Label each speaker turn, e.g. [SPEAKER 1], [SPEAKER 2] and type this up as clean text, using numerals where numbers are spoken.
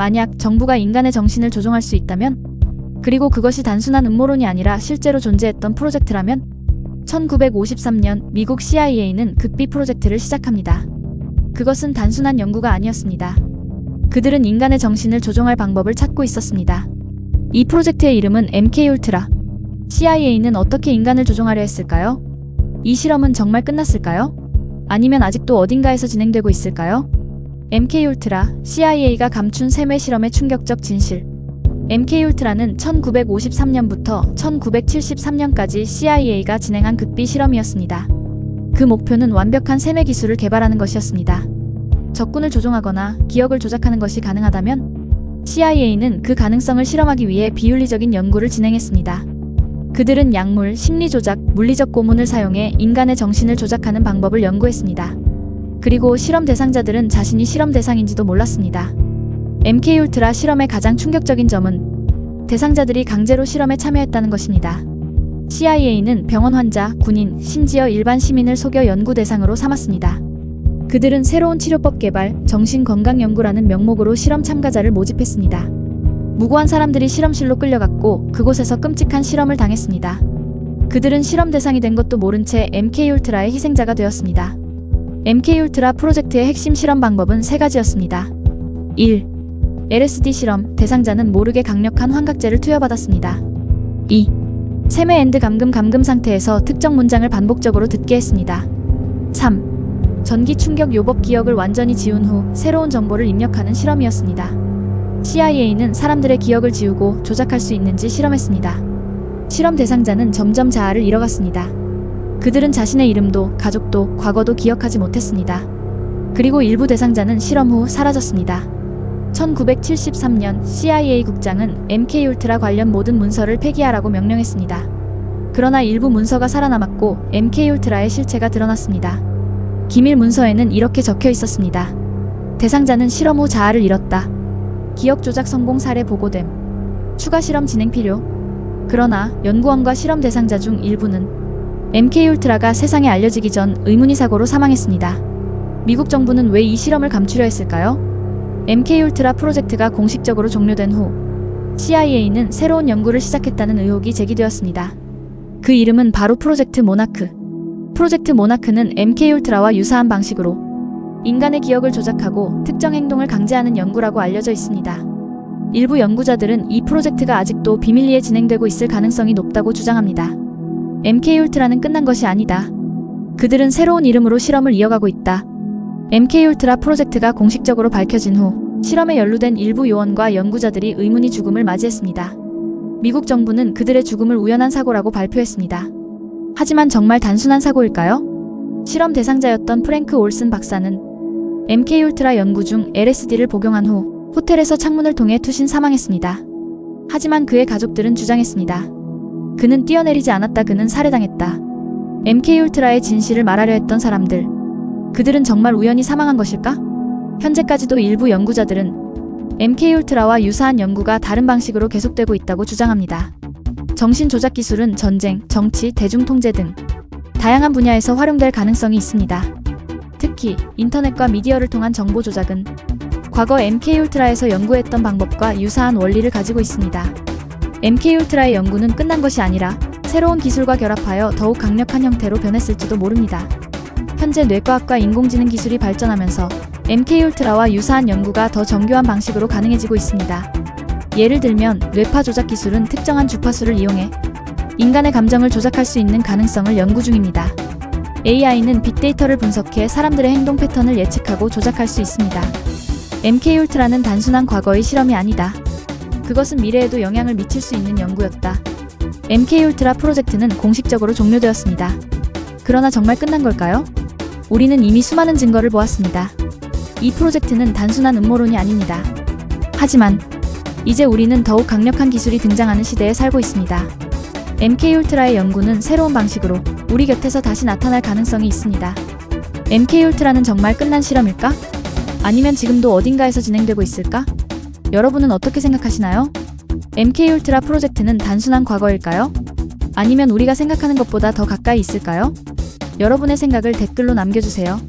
[SPEAKER 1] 만약 정부가 인간의 정신을 조종할 수 있다면, 그리고 그것이 단순한 음모론이 아니라 실제로 존재했던 프로젝트라면, 1953년 미국 CIA는 극비 프로젝트를 시작합니다. 그것은 단순한 연구가 아니었습니다. 그들은 인간의 정신을 조종할 방법을 찾고 있었습니다. 이 프로젝트의 이름은 MK울트라. CIA는 어떻게 인간을 조종하려 했을까요? 이 실험은 정말 끝났을까요? 아니면 아직도 어딘가에서 진행되고 있을까요? MK울트라, CIA가 감춘 셈의 실험의 충격적 진실. MK울트라는 1953년부터 1973년까지 CIA가 진행한 극비 실험이었습니다. 그 목표는 완벽한 셈의 기술을 개발하는 것이었습니다. 적군을 조종하거나 기억을 조작하는 것이 가능하다면 CIA는 그 가능성을 실험하기 위해 비윤리적인 연구를 진행했습니다. 그들은 약물, 심리조작, 물리적 고문을 사용해 인간의 정신을 조작하는 방법을 연구했습니다. 그리고 실험 대상자들은 자신이 실험 대상인지도 몰랐습니다. MK울트라 실험의 가장 충격적인 점은 대상자들이 강제로 실험에 참여했다는 것입니다. CIA는 병원 환자, 군인, 심지어 일반 시민을 속여 연구 대상으로 삼았습니다. 그들은 새로운 치료법 개발, 정신건강연구라는 명목으로 실험 참가자를 모집했습니다. 무고한 사람들이 실험실로 끌려갔고 그곳에서 끔찍한 실험을 당했습니다. 그들은 실험 대상이 된 것도 모른 채 MK울트라의 희생자가 되었습니다. MK울트라 프로젝트의 핵심 실험 방법은 세 가지였습니다. 1. LSD 실험, 대상자는 모르게 강력한 환각제를 투여받았습니다. 2. 셈의 엔드 감금 상태에서 특정 문장을 반복적으로 듣게 했습니다. 3. 전기 충격 요법 기억을 완전히 지운 후 새로운 정보를 입력하는 실험이었습니다. CIA는 사람들의 기억을 지우고 조작할 수 있는지 실험했습니다. 실험 대상자는 점점 자아를 잃어갔습니다. 그들은 자신의 이름도, 가족도, 과거도 기억하지 못했습니다. 그리고 일부 대상자는 실험 후 사라졌습니다. 1973년 CIA 국장은 MK울트라 관련 모든 문서를 폐기하라고 명령했습니다. 그러나 일부 문서가 살아남았고 MK울트라의 실체가 드러났습니다. 기밀 문서에는 이렇게 적혀 있었습니다. 대상자는 실험 후 자아를 잃었다. 기억 조작 성공 사례 보고됨. 추가 실험 진행 필요. 그러나 연구원과 실험 대상자 중 일부는 MK울트라가 세상에 알려지기 전 의문의 사고로 사망했습니다. 미국 정부는 왜 이 실험을 감추려 했을까요? MK울트라 프로젝트가 공식적으로 종료된 후 CIA는 새로운 연구를 시작했다는 의혹이 제기되었습니다. 그 이름은 바로 프로젝트 모나크. 프로젝트 모나크는 MK울트라와 유사한 방식으로 인간의 기억을 조작하고 특정 행동을 강제하는 연구라고 알려져 있습니다. 일부 연구자들은 이 프로젝트가 아직도 비밀리에 진행되고 있을 가능성이 높다고 주장합니다. MK울트라는 끝난 것이 아니다. 그들은 새로운 이름으로 실험을 이어가고 있다. MK울트라 프로젝트가 공식적으로 밝혀진 후 실험에 연루된 일부 요원과 연구자들이 의문의 죽음을 맞이했습니다. 미국 정부는 그들의 죽음을 우연한 사고라고 발표했습니다. 하지만 정말 단순한 사고일까요? 실험 대상자였던 프랭크 올슨 박사는 MK울트라 연구 중 LSD를 복용한 후 호텔에서 창문을 통해 투신 사망했습니다. 하지만 그의 가족들은 주장했습니다. 그는 뛰어내리지 않았다. 그는 살해당했다. MK울트라의 진실을 말하려 했던 사람들. 그들은 정말 우연히 사망한 것일까? 현재까지도 일부 연구자들은 MK울트라와 유사한 연구가 다른 방식으로 계속되고 있다고 주장합니다. 정신 조작 기술은 전쟁, 정치, 대중통제 등 다양한 분야에서 활용될 가능성이 있습니다. 특히 인터넷과 미디어를 통한 정보 조작은 과거 MK울트라에서 연구했던 방법과 유사한 원리를 가지고 있습니다. MK울트라의 연구는 끝난 것이 아니라 새로운 기술과 결합하여 더욱 강력한 형태로 변했을지도 모릅니다. 현재 뇌과학과 인공지능 기술이 발전하면서 MK울트라와 유사한 연구가 더 정교한 방식으로 가능해지고 있습니다. 예를 들면 뇌파 조작 기술은 특정한 주파수를 이용해 인간의 감정을 조작할 수 있는 가능성을 연구 중입니다. AI는 빅데이터를 분석해 사람들의 행동 패턴을 예측하고 조작할 수 있습니다. MK울트라는 단순한 과거의 실험이 아니다. 그것은 미래에도 영향을 미칠 수 있는 연구였다. MK울트라 프로젝트는 공식적으로 종료되었습니다. 그러나 정말 끝난 걸까요? 우리는 이미 수많은 증거를 보았습니다. 이 프로젝트는 단순한 음모론이 아닙니다. 하지만 이제 우리는 더욱 강력한 기술이 등장하는 시대에 살고 있습니다. MK울트라의 연구는 새로운 방식으로 우리 곁에서 다시 나타날 가능성이 있습니다. MK울트라는 정말 끝난 실험일까? 아니면 지금도 어딘가에서 진행되고 있을까? 여러분은 어떻게 생각하시나요? MK울트라 프로젝트는 단순한 과거일까요? 아니면 우리가 생각하는 것보다 더 가까이 있을까요? 여러분의 생각을 댓글로 남겨주세요.